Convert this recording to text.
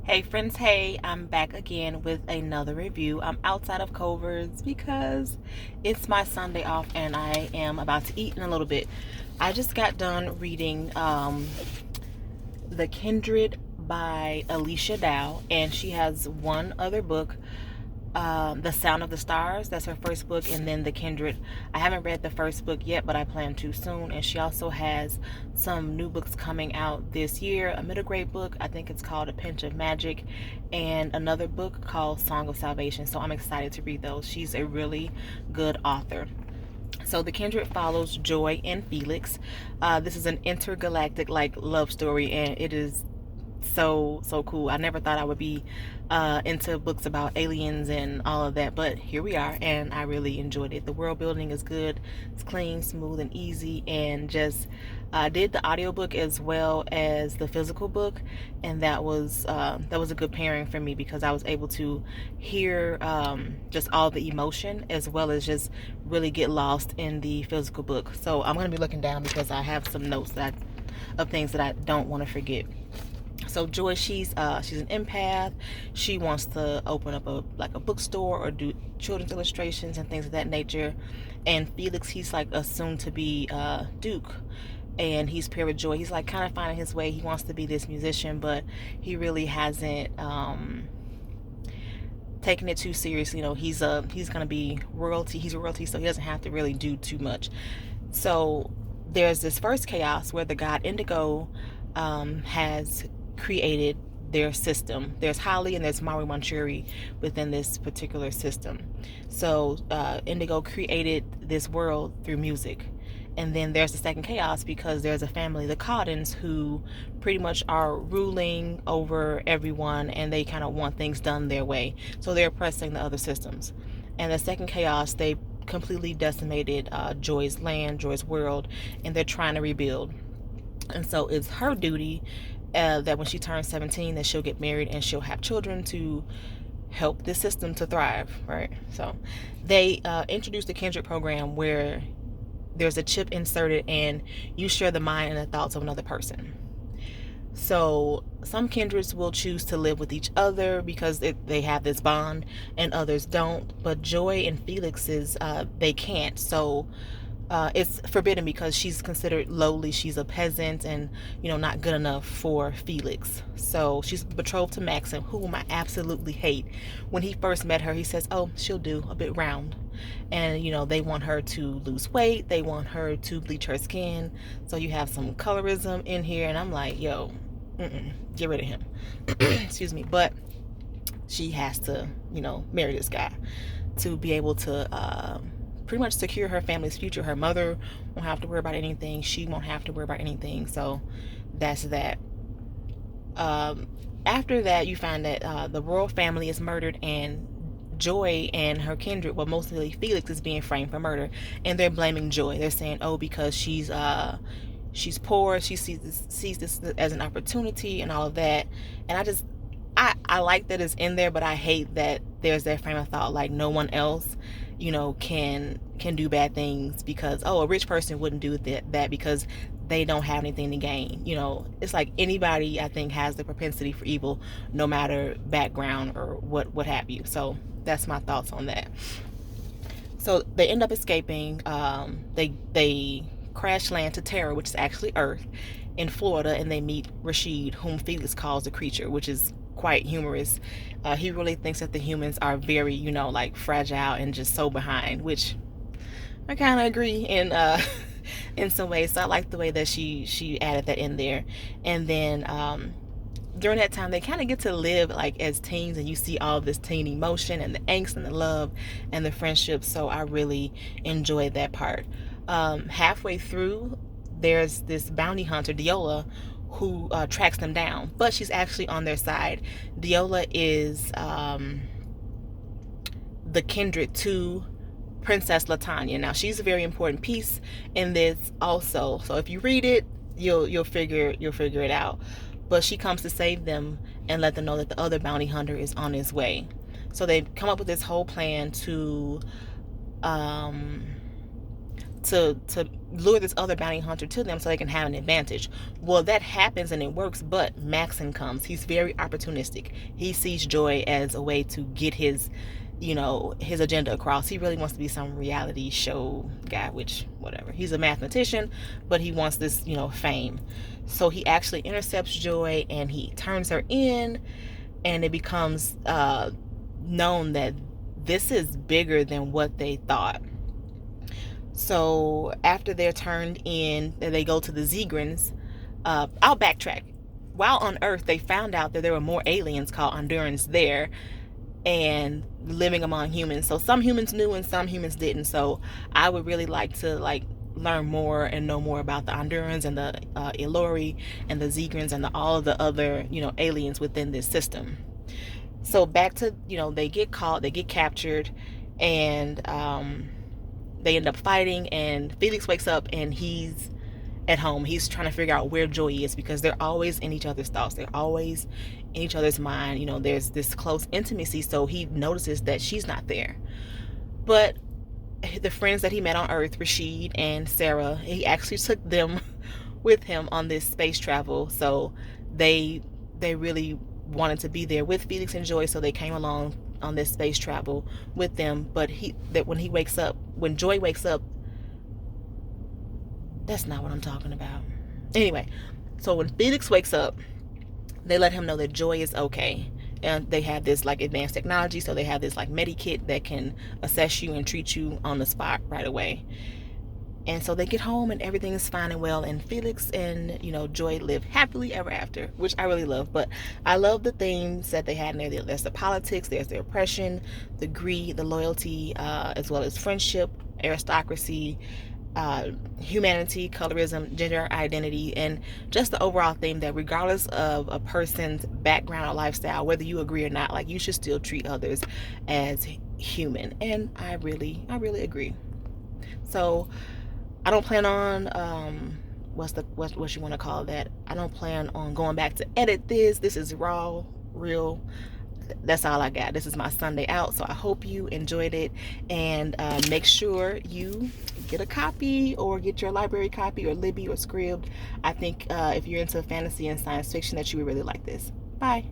Hey friends, hey, I'm back again with another review. I'm outside of Culver's because it's my Sunday off and I am about to eat in a little bit. I just got done reading The Kindred by Alechia Dow, and she has one other book, The Sound of the Stars. That's her first book, and then The Kindred. I haven't read the first book yet, but I plan to soon. And she also has some new books coming out this year. A middle grade book, I think it's called A Pinch of Magic, and another book called Song of Salvation. So I'm excited to read those. She's a really good author. So The Kindred follows Joy and Felix. This is an intergalactic love story, and it is so cool. I never thought I would be into books about aliens and all of that, but here we are, and I really enjoyed it. The world building is good. It's clean, smooth, and easy. And just did the audiobook as well as the physical book, and that was a good pairing for me because I was able to hear just all the emotion as well as just really get lost in the physical book. So I'm going to be looking down because I have some notes of things that I don't want to forget. So Joy, she's an empath. She wants to open up a bookstore or do children's illustrations and things of that nature. And Felix, he's like a soon to be Duke, and he's paired with Joy. He's like kind of finding his way. He wants to be this musician, but he really hasn't taken it too seriously. He's gonna be royalty. He's royalty, so he doesn't have to really do too much. So there's this first chaos where the god Indigo has created their system. There's Hali and there's Maui Manchuri within this particular system. So Indigo created this world through music. And then there's the second chaos because there's a family, the Cottons, who pretty much are ruling over everyone, and they kind of want things done their way. So they're oppressing the other systems. And the second chaos, they completely decimated Joy's land, Joy's world, and they're trying to rebuild. And so it's her duty that when she turns 17 that she'll get married and she'll have children to help the system to thrive, right? So they introduced the Kindred program where there's a chip inserted and you share the mind and the thoughts of another person. So some kindreds will choose to live with each other because they have this bond, and others don't. But Joy and Felix's, they can't. So it's forbidden because she's considered lowly. She's a peasant and, not good enough for Felix. So she's betrothed to Maxim, whom I absolutely hate. When he first met her, he says, oh, she'll do, a bit round. And, they want her to lose weight. They want her to bleach her skin. So you have some colorism in here. And I'm like, yo, get rid of him. Excuse me. But she has to, marry this guy to be able to pretty much secure her family's future. Her mother won't have to worry about anything. She won't have to worry about anything. So that's that. After that, you find that the royal family is murdered, and Joy and her kindred, well, mostly Felix, is being framed for murder, and they're blaming Joy. They're saying, oh, because she's poor, she sees this as an opportunity and all of that. And I like that it's in there, but I hate that there's that frame of thought like no one else, can do bad things because, oh, a rich person wouldn't do that because they don't have anything to gain. It's like anybody, I think, has the propensity for evil, no matter background or what have you. So that's my thoughts on that. So they end up escaping. They crash land to Terra, which is actually Earth, in Florida, and they meet Rashid, whom Felix calls the creature, which is quite humorous. He really thinks that the humans are very, fragile and just so behind, which I kind of agree in in some ways. So I like the way that she added that in there. And then during that time, they kind of get to live like as teens, and you see all this teen emotion and the angst and the love and the friendship. So I really enjoyed that part. Halfway through, there's this bounty hunter, Diola, who tracks them down, but she's actually on their side. Diola is the kindred to Princess Latanya. Now she's a very important piece in this also. So if you read it, you'll figure it out. But she comes to save them and let them know that the other bounty hunter is on his way. So they come up with this whole plan to to lure this other bounty hunter to them so they can have an advantage. Well, that happens and it works, but Maxon comes. He's very opportunistic. He sees Joy as a way to get his, his agenda across. He really wants to be some reality show guy, which, whatever. He's a mathematician, but he wants this, fame. So he actually intercepts Joy and he turns her in, and it becomes known that this is bigger than what they thought. So after they're turned in, they go to the Zegrins. I'll backtrack. While on Earth, they found out that there were more aliens called Hondurans there and living among humans. So some humans knew and some humans didn't. So I would really like to learn more and know more about the Hondurans and the Ilori and the Zegrins and all of the other aliens within this system. So back to they get caught, they get captured, and they end up fighting, and Felix wakes up and he's at home. He's trying to figure out where Joy is, because they're always in each other's thoughts. They're always in each other's mind. There's this close intimacy, so he notices that she's not there. But the friends that he met on Earth, Rashid and Sarah, he actually took them with him on this space travel. So they really wanted to be there with Felix and Joy, so they came along on this space travel with them. But when Joy wakes up, that's not what I'm talking about. Anyway, so when Felix wakes up, they let him know that Joy is okay. And they have this advanced technology, so they have this medikit that can assess you and treat you on the spot right away. And so they get home and everything is fine and well, and Felix and Joy live happily ever after, which I really love. But I love the themes that they had in there. There's the politics, there's the oppression, the greed, the loyalty, as well as friendship, aristocracy, humanity, colorism, gender identity, and just the overall theme that regardless of a person's background or lifestyle, whether you agree or not, you should still treat others as human. And I really agree. So I don't plan on what you want to call that. I don't plan on going back to edit this. This is raw, real. That's all I got. This is my Sunday out, so I hope you enjoyed it, and make sure you get a copy or get your library copy or Libby or Scribd. I think if you're into fantasy and science fiction that you would really like this. Bye.